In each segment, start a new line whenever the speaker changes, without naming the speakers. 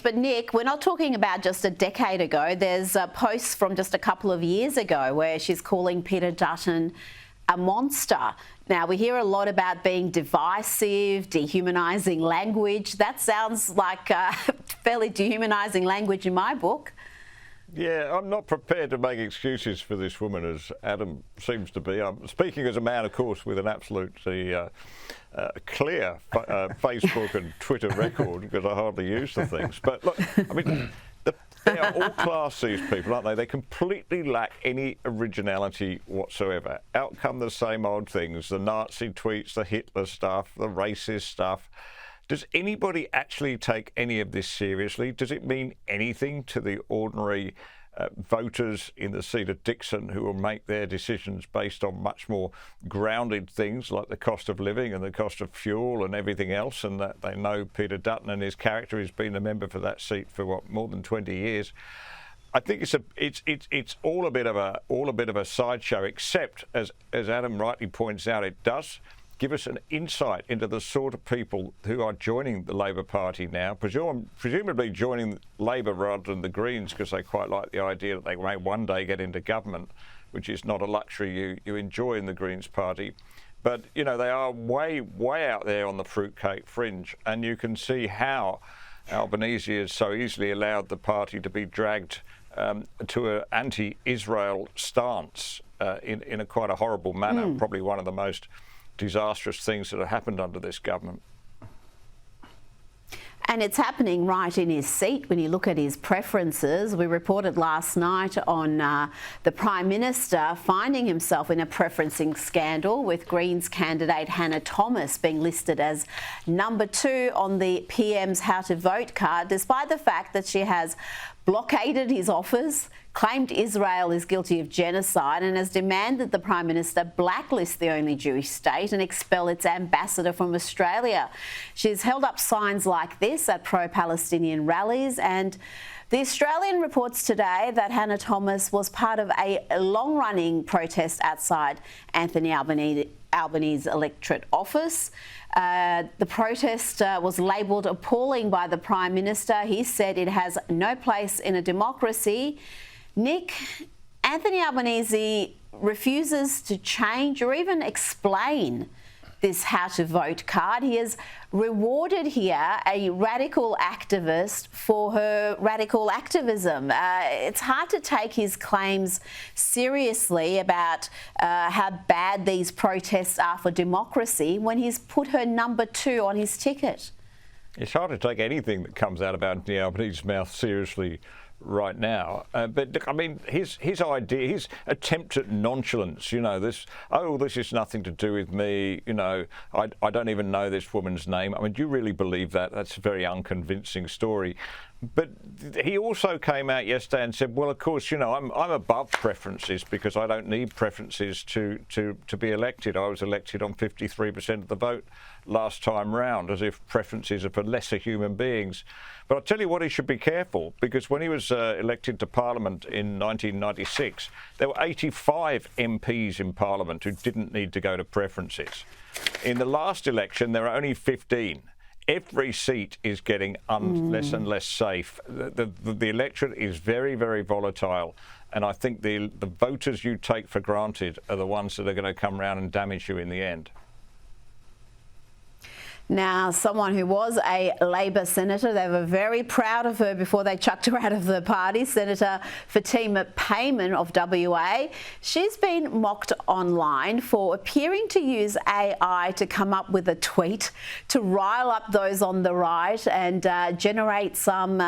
But Nick, we're not talking about just a decade ago. There's posts from just a couple of years ago where she's calling Peter Dutton a monster. Now, we hear a lot about being divisive, dehumanising language. That sounds like fairly dehumanising language in my book.
Yeah, I'm not prepared to make excuses for this woman, as Adam seems to be. I'm speaking as a man, of course, with an absolutely clear Facebook and Twitter record, because I hardly use the things. But look, I mean, they are all class C's people, aren't they? They completely lack any originality whatsoever. Out come the same old things, the Nazi tweets, the Hitler stuff, the racist stuff. Does anybody actually take any of this seriously? Does it mean anything to the ordinary voters in the seat of Dixon, who will make their decisions based on much more grounded things like the cost of living and the cost of fuel and everything else, and that they know Peter Dutton and his character has been a member for that seat for what, more than 20 years? I think it's all a bit of a sideshow, except as Adam rightly points out, it does give us an insight into the sort of people who are joining the Labor Party now, presumably joining Labor rather than the Greens, because they quite like the idea that they may one day get into government, which is not a luxury you enjoy in the Greens Party. But, you know, they are way out there on the fruitcake fringe, and you can see how Albanese has so easily allowed the party to be dragged to an anti-Israel stance in a quite a horrible manner, probably one of the most disastrous things that have happened under this government.
And it's happening right in his seat when you look at his preferences. We reported last night on the Prime Minister finding himself in a preferencing scandal, with Greens candidate Hannah Thomas being listed as number 2 on the PM's How to Vote card, despite the fact that she has blockaded his offers, claimed Israel is guilty of genocide, and has demanded the Prime Minister blacklist the only Jewish state and expel its ambassador from Australia. She's held up signs like this at pro-Palestinian rallies, and the Australian reports today that Hannah Thomas was part of a long-running protest outside Anthony Albanese electorate office. The protest was labelled appalling by the Prime Minister. He said it has no place in a democracy. Nick, Anthony Albanese refuses to change or even explain this How to Vote card. He has rewarded here a radical activist for her radical activism. It's hard to take his claims seriously about how bad these protests are for democracy when he's put her number 2 on his ticket.
It's hard to take anything that comes out of Anthony Albanese's mouth seriously right now, but I mean, his idea, his attempt at nonchalance, you know, this is nothing to do with me, you know, I don't even know this woman's name. I mean, do you really believe that? That's a very unconvincing story. But he also came out yesterday and said, well, of course, you know, I'm above preferences because I don't need preferences to be elected. I was elected on 53% of the vote last time round, as if preferences are for lesser human beings. But I'll tell you what, he should be careful, because when he was elected to Parliament in 1996, there were 85 MPs in Parliament who didn't need to go to preferences. In the last election, there are only 15. Every seat is getting less and less safe. The electorate is very, very volatile. And I think the voters you take for granted are the ones that are going to come round and damage you in the end.
Now, someone who was a Labor senator, they were very proud of her before they chucked her out of the party, Senator Fatima Payman of WA. She's been mocked online for appearing to use AI to come up with a tweet to rile up those on the right and generate some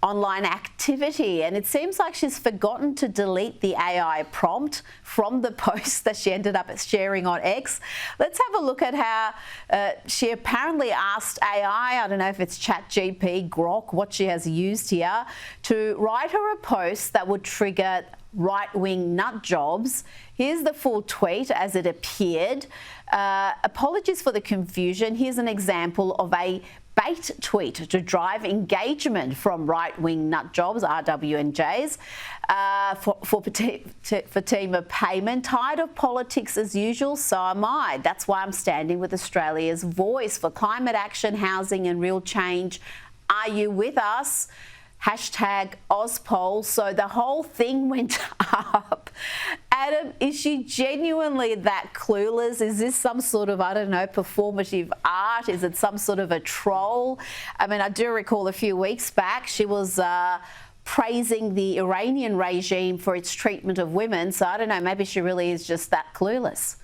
online activity, and it seems like she's forgotten to delete the AI prompt from the post that she ended up sharing on X. Let's have a look at how she apparently asked AI, I don't know if it's ChatGPT, Grok, what she has used here, to write her a post that would trigger right-wing nut jobs. Here's the full tweet as it appeared. Apologies for the confusion. Here's an example of a bait tweet to drive engagement from right-wing nut jobs, RWNJs, for Fatima Payman. Tired of politics as usual, so am I. That's why I'm standing with Australia's voice for climate action, housing and real change Are you with us? Hashtag Ozpoll. So the whole thing went up. Adam, is she genuinely that clueless? Is this some sort of, I don't know, performative art? Is it some sort of a troll? I mean, I do recall a few weeks back she was praising the Iranian regime for its treatment of women. So I don't know, maybe she really is just that clueless.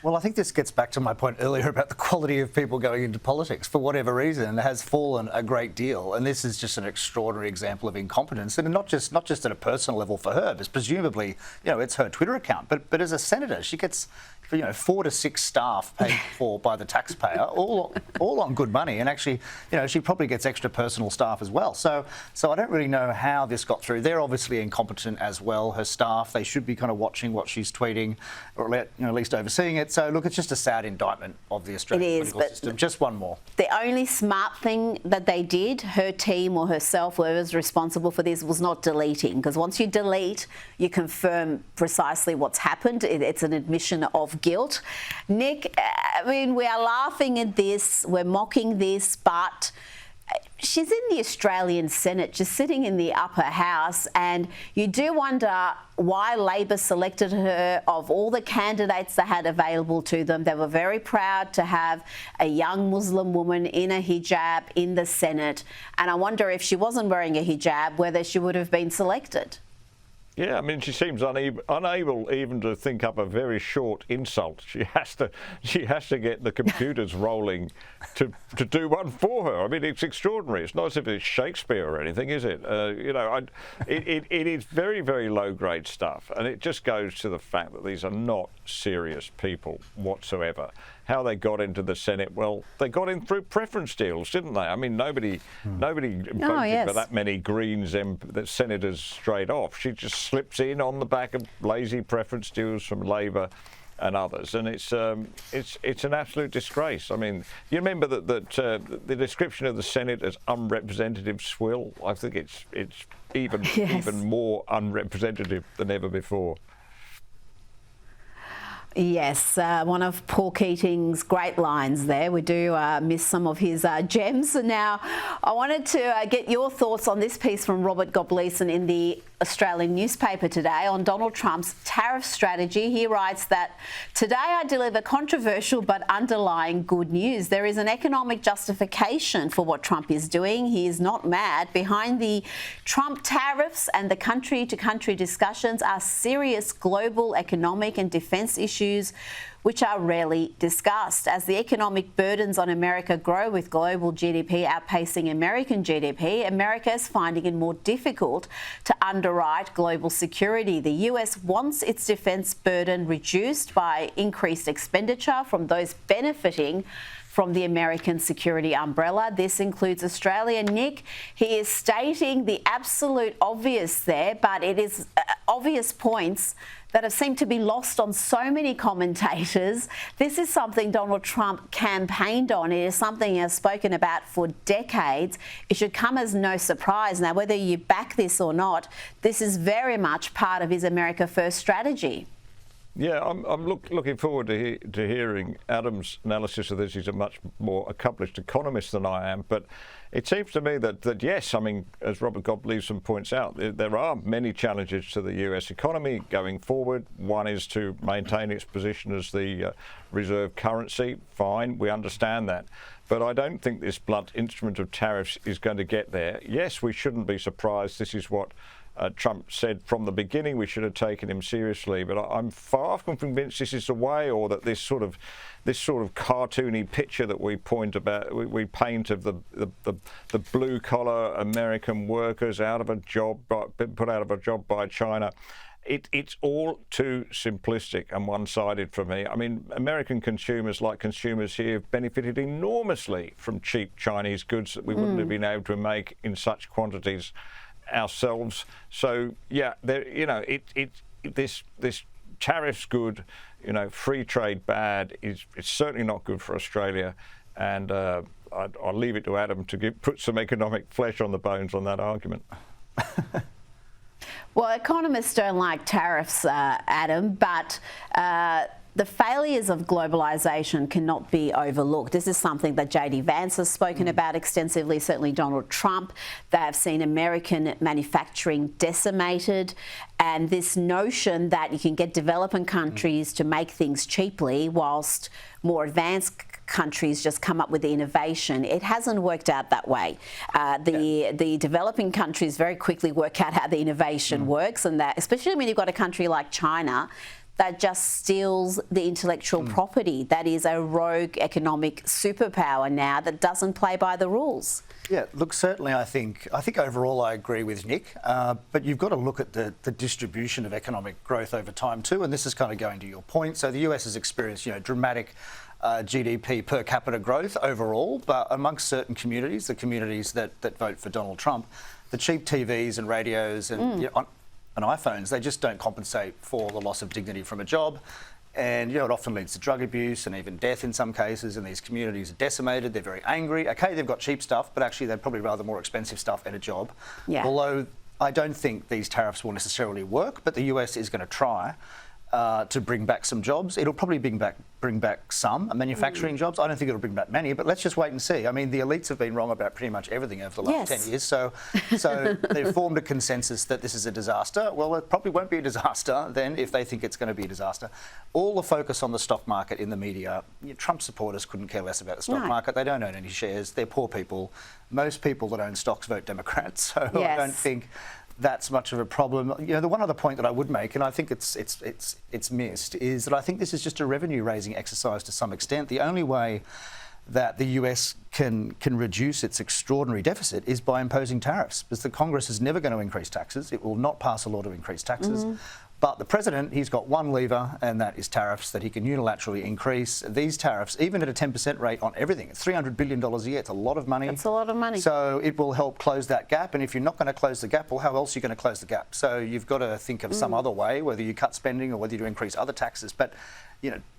Well, I think this gets back to my point earlier about the quality of people going into politics. For whatever reason, it has fallen a great deal, and this is just an extraordinary example of incompetence, and not just at a personal level for her, but presumably, it's her Twitter account. But as a senator, she gets 4 to 6 staff paid for by the taxpayer, all on good money, and actually, she probably gets extra personal staff as well. So I don't really know how this got through. They're obviously incompetent as well. Her staff, they should be kind of watching what she's tweeting, or at least overseeing it. So look, it's just a sad indictment of the Australian political system. Just one more.
The only smart thing that they did, her team or herself, whoever's responsible for this, was not deleting, because once you delete, you confirm precisely what's happened. It's an admission of guilt. Nick, I mean, we are laughing at this, we're mocking this, but she's in the Australian Senate, just sitting in the upper house, and you do wonder why Labor selected her. Of all the candidates they had available to them, they were very proud to have a young Muslim woman in a hijab in the Senate, and I wonder if she wasn't wearing a hijab, whether she would have been selected.
Yeah, I mean, she seems unable even to think up a very short insult. She has to get the computers rolling to do one for her. I mean, it's extraordinary. It's not as if it's Shakespeare or anything, is it? It is very, very low-grade stuff, and it just goes to the fact that these are not serious people whatsoever. How they got into the Senate? Well, they got in through preference deals, didn't they? I mean, nobody voted for that many Greens senators straight off. She just slips in on the back of lazy preference deals from Labor and others, and it's an absolute disgrace. I mean, you remember that the description of the Senate as unrepresentative swill? I think it's even more unrepresentative than ever before.
Yes, one of Paul Keating's great lines there. We do miss some of his gems. Now, I wanted to get your thoughts on this piece from Robert Gobleson in the Australian newspaper today on Donald Trump's tariff strategy. He writes that, "Today I deliver controversial but underlying good news. There is an economic justification for what Trump is doing. He is not mad. Behind the Trump tariffs and the country-to-country discussions are serious global economic and defence issues which are rarely discussed. As the economic burdens on America grow with global GDP outpacing American GDP, America is finding it more difficult to underwrite global security. The US wants its defence burden reduced by increased expenditure from those benefiting from the American security umbrella. This includes Australia." Nick, he is stating the absolute obvious there, but it is obvious points that have seemed to be lost on so many commentators. This is something Donald Trump campaigned on. It is something he has spoken about for decades. It should come as no surprise. Now, whether you back this or not, this is very much part of his America First strategy.
Yeah, I'm looking forward to hearing Adam's analysis of this. He's a much more accomplished economist than I am, but it seems to me that yes, I mean, as Robert Gobleson points out, there are many challenges to the US economy going forward. One is to maintain its position as the reserve currency. Fine, we understand that. But I don't think this blunt instrument of tariffs is going to get there. Yes, we shouldn't be surprised. This is what Trump said from the beginning. We should have taken him seriously, but I'm far from convinced this is the way, or that this sort of cartoony picture that we paint of the blue collar American workers out of a job, been put out of a job by China. It's all too simplistic and one-sided for me. I mean, American consumers, like consumers here, have benefited enormously from cheap Chinese goods that we wouldn't have been able to make in such quantities ourselves. So yeah, this tariff's good, free trade bad. It's certainly not good for Australia, and I'll leave it to Adam to put some economic flesh on the bones on that argument.
Well, economists don't like tariffs, Adam, but the failures of globalisation cannot be overlooked. This is something that JD Vance has spoken about extensively, certainly Donald Trump. They have seen American manufacturing decimated, and this notion that you can get developing countries to make things cheaply whilst more advanced countries just come up with the innovation. It hasn't worked out that way. The developing countries very quickly work out how the innovation works, and that, especially when you've got a country like China that just steals the intellectual property. That is a rogue economic superpower now that doesn't play by the rules.
Yeah, look, certainly I think overall I agree with Nick, but you've got to look at the distribution of economic growth over time too, and this is kind of going to your point. So the US has experienced, dramatic GDP per capita growth overall, but amongst certain communities, the communities that vote for Donald Trump, the cheap TVs and radios and and iPhones, they just don't compensate for the loss of dignity from a job. And, it often leads to drug abuse and even death in some cases, and these communities are decimated, they're very angry. Okay, they've got cheap stuff, but actually they'd probably rather more expensive stuff and a job. Yeah. Although I don't think these tariffs will necessarily work, but the US is going to try to bring back some jobs. It'll probably bring back some manufacturing jobs. I don't think it'll bring back many, but let's just wait and see. I mean, the elites have been wrong about pretty much everything over the last 10 years. So they've formed a consensus that this is a disaster. Well, it probably won't be a disaster then if they think it's going to be a disaster. All the focus on the stock market in the media, Trump supporters couldn't care less about the stock market. They don't own any shares. They're poor people. Most people that own stocks vote Democrats. So I don't think that's much of a problem. The one other point that I would make, and I think it's missed, is that I think this is just a revenue-raising exercise to some extent. The only way that the US can reduce its extraordinary deficit is by imposing tariffs, because the Congress is never going to increase taxes. It will not pass a law to increase taxes. But the president, he's got one lever, and that is tariffs that he can unilaterally increase. These tariffs, even at a 10% rate on everything, it's $300 billion a year. It's a lot of money.
It's a lot of money.
So it will help close that gap. And if you're not going to close the gap, well, how else are you going to close the gap? So you've got to think of some other way, whether you cut spending or whether you increase other taxes. But,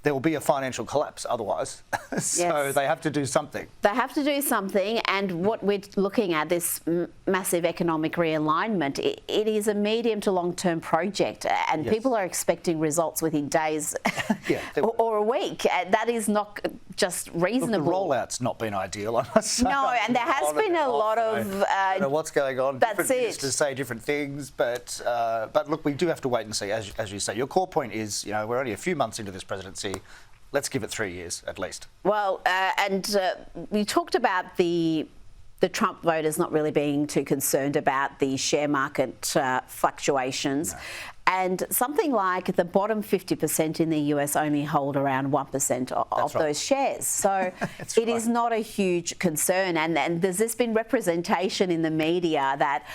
there will be a financial collapse otherwise. So they have to do something.
They have to do something, and what we're looking at, this massive economic realignment, it is a medium to long-term project, and people are expecting results within days or a week. That is not just reasonable.
Look, the rollout's not been ideal, I must say.
No, and there has been a lot of...
I don't know what's going on.
That's
different ministers say different things, but look, we do have to wait and see, as you say. Your core point is, we're only a few months into this presidency. Let's give it 3 years at least. Well,
we talked about the Trump voters not really being too concerned about the share market fluctuations. No. And something like the bottom 50% in the US only hold around 1% of those shares. So it is not a huge concern. And there's this been representation in the media that,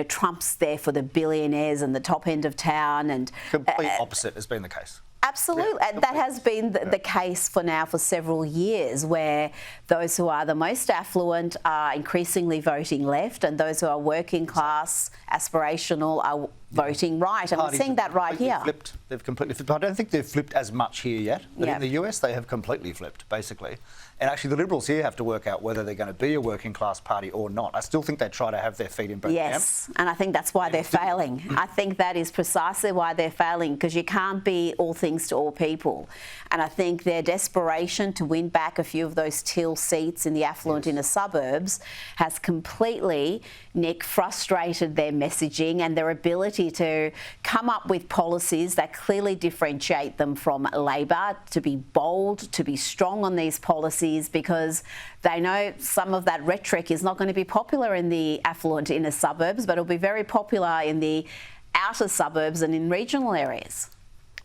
Trump's there for the billionaires and the top end of town. And
complete opposite has been the case.
Absolutely, and that has been the case for several years, where those who are the most affluent are increasingly voting left, and those who are working class, aspirational, are voting right. And we're seeing that right here.
They've completely flipped. I don't think they've flipped as much here yet, but in the US they have completely flipped, basically. And actually the Liberals here have to work out whether they're going to be a working class party or not. I still think they try to have their feet in both camps.
Yes, and I think that's why they're failing. I think that is precisely why they're failing, because you can't be all things to all people. And I think their desperation to win back a few of those teal seats in the affluent inner suburbs has completely, Nick, frustrated their messaging and their ability to come up with policies that clearly differentiate them from Labor, to be bold, to be strong on these policies, because they know some of that rhetoric is not going to be popular in the affluent inner suburbs, but it'll be very popular in the outer suburbs and in regional areas.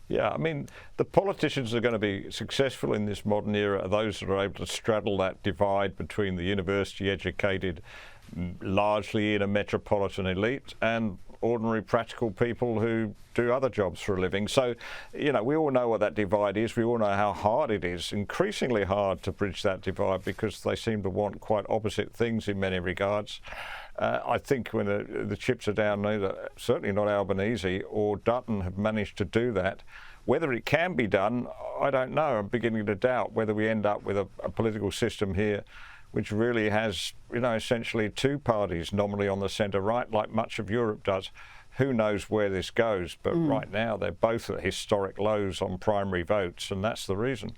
Yeah, I mean, the politicians that are going to be successful in this modern era are those that are able to straddle that divide between the university-educated, largely in a metropolitan elite, and ordinary practical people who do other jobs for a living. So, we all know what that divide is. We all know how hard it is, increasingly hard to bridge that divide, because they seem to want quite opposite things in many regards. I think when the chips are down, neither, certainly not Albanese or Dutton have managed to do that. Whether it can be done, I don't know. I'm beginning to doubt whether we end up with a political system here which really has, essentially two parties nominally on the centre right, like much of Europe does, who knows where this goes? But right now they're both at historic lows on primary votes, and that's the reason.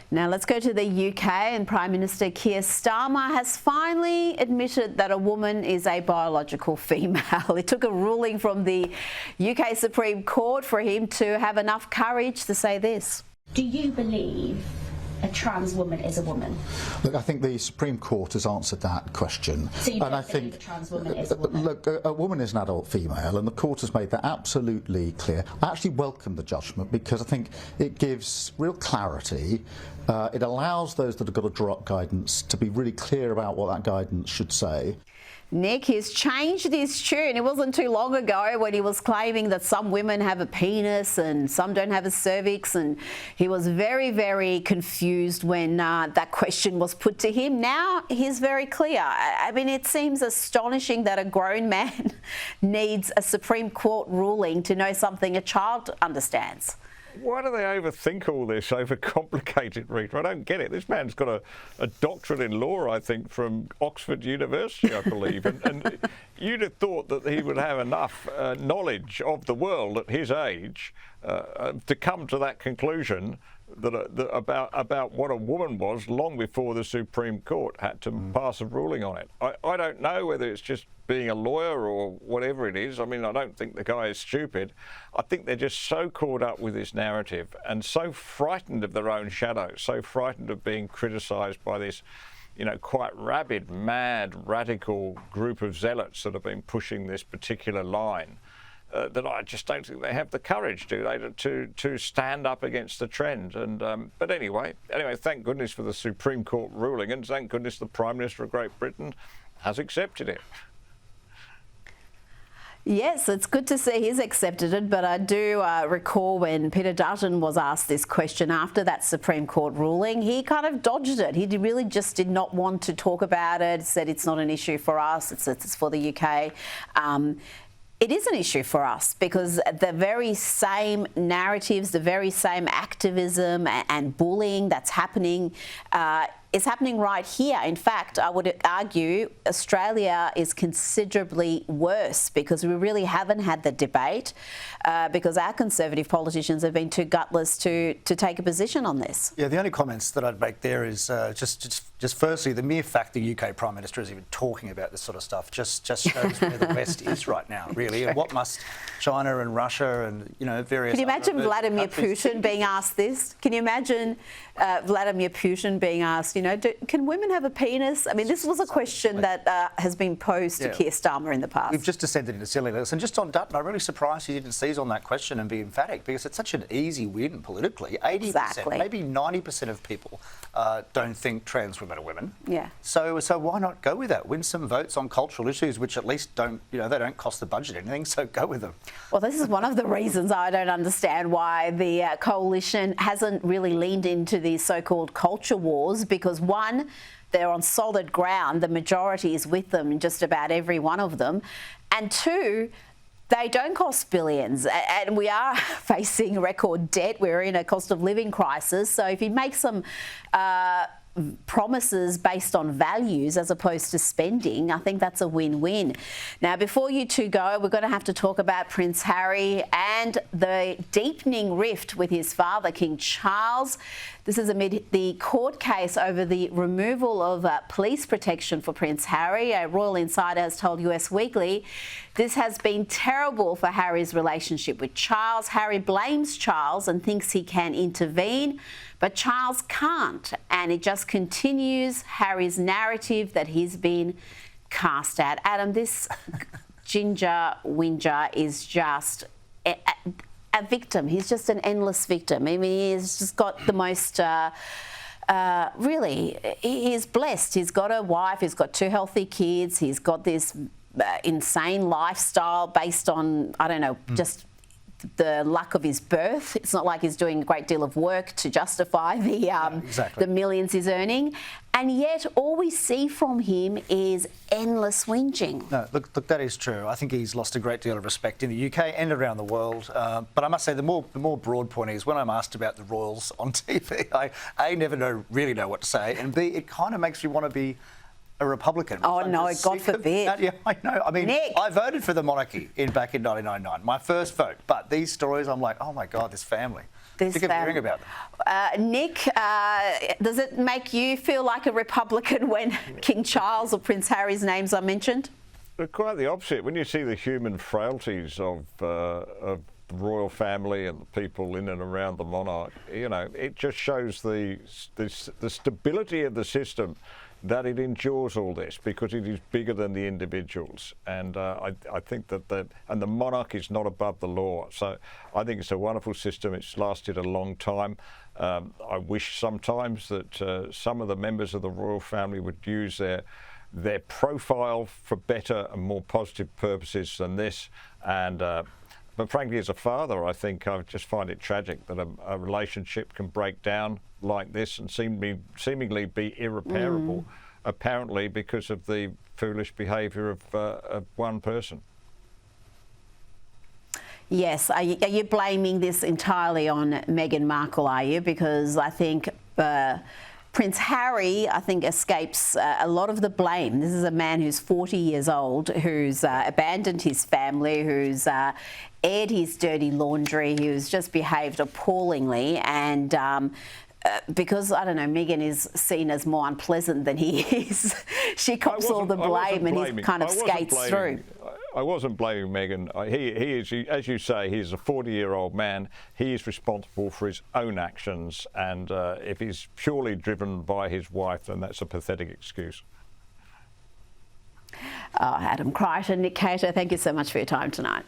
Now let's go to the UK, and Prime Minister Keir Starmer has finally admitted that a woman is a biological female. It took a ruling from the UK Supreme Court for him to have enough courage to say this.
Do you believe a trans woman is a woman?
Look, I think the Supreme Court has answered that question.
So you don't believe a trans woman is a woman?
Look, a woman is an adult female, and the court has made that absolutely clear. I actually welcome the judgment because I think it gives real clarity. It allows those that have got to draw up guidance to be really clear about what that guidance should say.
Nick, he's changed his tune. It wasn't too long ago when he was claiming that some women have a penis and some don't have a cervix, and he was very, very confused when that question was put to him. Now he's very clear. I mean, it seems astonishing that a grown man needs a Supreme Court ruling to know something a child understands.
Why do they overthink all this, overcomplicate it, Rita? I don't get it. This man's got a doctorate in law, I think, from Oxford University, I believe. and you'd have thought that he would have enough knowledge of the world at his age to come to that conclusion that about what a woman was long before the Supreme Court had to pass a ruling on it. I don't know whether it's just being a lawyer or whatever it is. I mean, I don't think the guy is stupid. I think they're just so caught up with this narrative and so frightened of their own shadow, so frightened of being criticised by this, you know, quite rabid, mad, radical group of zealots that have been pushing this particular line. That I just don't think they have the courage, do they, to stand up against the trend. And but anyway, thank goodness for the Supreme Court ruling, and thank goodness the Prime Minister of Great Britain has accepted it.
Yes, it's good to see he's accepted it, but I do recall when Peter Dutton was asked this question after that Supreme Court ruling, he kind of dodged it. He really just did not want to talk about it, said it's not an issue for us, it's for the UK. It is an issue for us because the very same narratives, the very same activism and bullying that's happening is happening right here. In fact, I would argue Australia is considerably worse because we really haven't had the debate because our Conservative politicians have been too gutless to take a position on this.
Yeah, the only comments that I'd make there is just firstly, the mere fact the UK Prime Minister is even talking about this sort of stuff just shows where the West is right now, really, and what must China and Russia and, you know, various...
Can you imagine Vladimir Putin being asked this? Can you imagine Vladimir Putin being asked, you know, can women have a penis? I mean, this was a question that has been posed to Keir Starmer in the past.
We've just descended into silliness. And just on Dutton, I'm really surprised he didn't seize on that question and be emphatic because it's such an easy win politically. 80%, maybe 90% of people don't think trans women are women.
Yeah.
So why not go with that? Win some votes on cultural issues, which at least don't, you know, they don't cost the budget anything. So go with them.
Well, this is one of the reasons I don't understand why the coalition hasn't really leaned into these so-called culture wars because one, they're on solid ground. The majority is with them in just about every one of them. And two, they don't cost billions, and we are facing record debt. We're in a cost of living crisis. So if you make some promises based on values as opposed to spending, I think that's a win-win. Now, before you two go, we're going to have to talk about Prince Harry and the deepening rift with his father, King Charles. This is amid the court case over the removal of police protection for Prince Harry. A royal insider has told US Weekly this has been terrible for Harry's relationship with Charles. Harry blames Charles and thinks he can intervene, but Charles can't, and it just continues Harry's narrative that he's been cast out. Adam, this ginger whinger is just a victim. He's just an endless victim. I mean, he's just got the most... really, he's blessed. He's got a wife, he's got 2 healthy kids, he's got this insane lifestyle based on, I don't know, just the luck of his birth. It's not like he's doing a great deal of work to justify the millions he's earning. And yet all we see from him is endless whinging.
No, look, that is true. I think he's lost a great deal of respect in the UK and around the world. But I must say the more broad point is when I'm asked about the royals on TV, I A, never really know what to say, and B, it kind of makes me want to be a Republican.
Oh,
I'm
no,
just
God
sick of
forbid.
that. Yeah, I know. I mean,
Nick.
I voted for the monarchy back in 1999, my first vote. But these stories, I'm like, oh my God, this family. Sick of hearing about them.
Nick, does it make you feel like a Republican when King Charles or Prince Harry's names are mentioned?
Quite the opposite. When you see the human frailties of the royal family and the people in and around the monarch, you know, it just shows the stability of the system, that it endures all this because it is bigger than the individuals. And I think that the monarch is not above the law. So I think it's a wonderful system. It's lasted a long time. I wish sometimes that some of the members of the royal family would use their profile for better and more positive purposes than this. And but frankly, as a father, I think I just find it tragic that a relationship can break down like this and seemingly be irreparable, apparently because of the foolish behaviour of one person.
Yes. Are you blaming this entirely on Meghan Markle, are you? Because I think Prince Harry, I think, escapes a lot of the blame. This is a man who's 40 years old, who's abandoned his family, who's aired his dirty laundry, who's just behaved appallingly, and because, I don't know, Meghan is seen as more unpleasant than he is, she cops all the blame and he kind of skates through.
I wasn't blaming Meghan. He is, as you say, he's a 40-year-old man. He is responsible for his own actions, and if he's purely driven by his wife, then that's a pathetic excuse.
Adam Crichton, Nick Cater, thank you so much for your time tonight.